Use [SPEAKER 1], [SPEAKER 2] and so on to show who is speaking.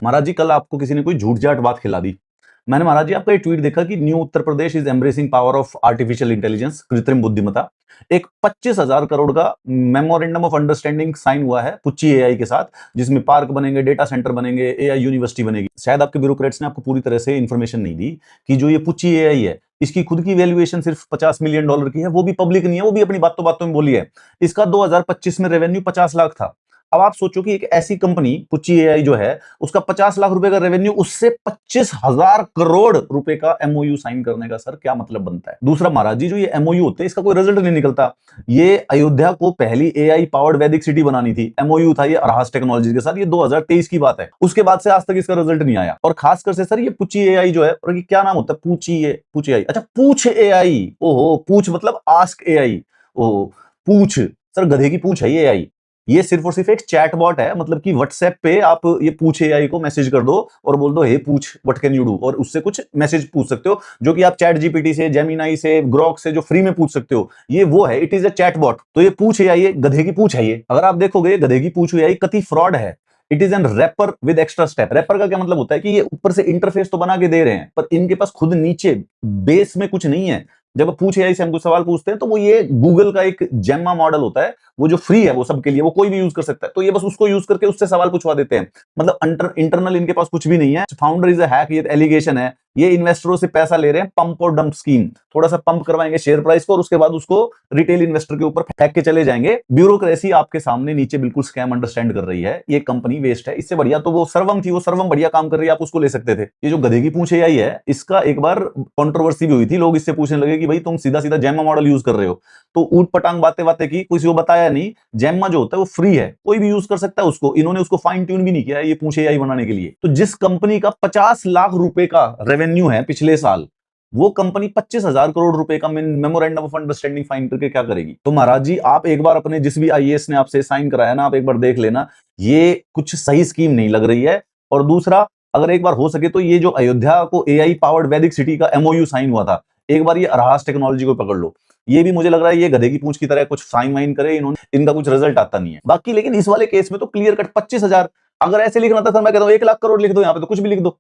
[SPEAKER 1] महाराज जी कल आपको किसी ने कोई झूठ जाट बात खिला दी। मैंने महाराज जी आपका एक ट्वीट देखा कि new Uttar Pradesh is embracing power of artificial intelligence, कृत्रिम बुद्धिमत्ता। एक 25,000 करोड़ का मेमोरेंडम ऑफ अंडरस्टैंडिंग साइन हुआ है पुच्ची एआई के साथ, जिसमें पार्क बनेंगे, डेटा सेंटर बनेंगे, एआई यूनिवर्सिटी बनेगी। शायद आपके ब्यूरोक्रेट्स ने आपको पूरी तरह से इंफॉर्मेशन नहीं दी कि जो ये पुच्ची एआई है, इसकी खुद की वैल्यूएशन सिर्फ $50 मिलियन की है, वो भी पब्लिक नहीं है, वो भी अपनी बातों बातों में बोली है। इसका 2025 में रेवेन्यू 50 लाख था। अब आप सोचो कि एक ऐसी कंपनी पुच्ची एआई जो है, उसका 50 लाख रुपए का रेवेन्यू, उससे 25,000 करोड़ रुपए का एमओयू साइन करने का सर क्या मतलब बनता है। दूसरा महाराज जी, जो ये एमओयू होते हैं इसका कोई रिजल्ट नहीं निकलता। ये अयोध्या को पहली एआई पावर्ड वैदिक सिटी बनानी थी, एमओयू था ये अरहास टेक्नोलॉजी के साथ, ये 2023 की बात है। उसके बाद से आज तक इसका रिजल्ट नहीं आया। और खासकर से सर ये पुच्ची एआई जो है, और ये क्या नाम होता है, पूछ एआई, अच्छा पूछ एआई, ओहो पूछ मतलब आस्क एआई, ओहो पूछ, सर गधे की पूछ है ये एआई। ये सिर्फ और सिर्फ एक चैटबॉट है, मतलब कि व्हाट्सएप पे आप ये पूछ एआई को मैसेज कर दो और बोल दो हे पूछ व्हाट कैन यू डू, और उससे कुछ मैसेज पूछ सकते हो, जो कि आप चैट जीपीटी से, जेमिनाई से, ग्रोक से जो फ्री में पूछ सकते हो। ये वो है, इट इज अ चैटबॉट। तो ये पूछ एआई, ये गधे की पूछ है। ये अगर आप देखोगे गधे की पूछ एआई कति फ्रॉड है। It is an wrapper with extra step. Wrapper का क्या मतलब होता है कि ये ऊपर से इंटरफेस तो बना के दे रहे हैं, पर इनके पास खुद नीचे बेस में कुछ नहीं है। जब पूछ एआई से हम कुछ सवाल पूछते हैं तो वो ये गूगल का एक जेम्मा मॉडल होता है, वो जो फ्री है, वो सबके लिए, वो कोई भी यूज कर सकता है। तो ये बस उसको यूज करके उससे सवाल पूछवा देते हैं। मतलब इंटरनल इनके पास कुछ भी नहीं है। फाउंडर इज अ हैक, ये एलिगेशन है। ये इन्वेस्टरों से पैसा ले रहे हैं, पंप और डंप स्कीम। थोड़ा सा पंप करवाएंगे शेयर प्राइस को और उसके बाद उसको रिटेल इन्वेस्टर के ऊपर फेंक के चले जाएंगे। ब्यूरोक्रेसी आपके सामने नीचे बिल्कुल स्कैम अंडरस्टैंड कर रही है। ये कंपनी वेस्ट है। इससे बढ़िया तो वो सर्वम थी, वो सर्वम बढ़िया काम कर रही है, आप उसको ले सकते थे। ये जो गधे की पूछ एआई है, इसका एक बार कंट्रोवर्सी भी हुई थी। लोग इससे पूछने लगे कि भाई तुम सीधा सीधा जेम्मा मॉडल यूज कर रहे हो। तो ऊट पटांग बातें बातें की, किसी को बताया नहीं। जेम्मा जो होता है वो फ्री है, कोई भी यूज कर सकता है उसको। इन्होंने उसको फाइन ट्यून भी नहीं किया है ये पूछ एआई बनाने के लिए। तो जिस कंपनी का 50 लाख रुपए का रेवेन्यू है पिछले साल, वो कंपनी 25,000 करोड़ रुपए का मेमोरेंडम ऑफ अंडरस्टैंडिंग फाइन करके क्या करेगी। तो महाराज जी आप एक बार अपने जिस भी आईएएस ने आपसे साइन कराया ना, आप एक बार देख लेना, ये कुछ सही स्कीम नहीं लग रही है। और दूसरा, अगर एक बार हो सके तो ये जो अयोध्या को एआई पावर्ड वैदिक सिटी का एमओयू साइन हुआ था, एक बार ये अरहास टेक्नोलॉजी को पकड़ लो। ये भी मुझे लग रहा है ये गधे की पूंछ की तरह कुछ साइन वाइन करे इन्होंने, इनका कुछ रिजल्ट आता नहीं है। बाकी लेकिन इस वाले केस में तो क्लियर कट 25,000। अगर ऐसे लिखना था सर, मैं कहता हूं 1 लाख करोड़ लिख दो, यहाँ पे तो कुछ भी लिख दो।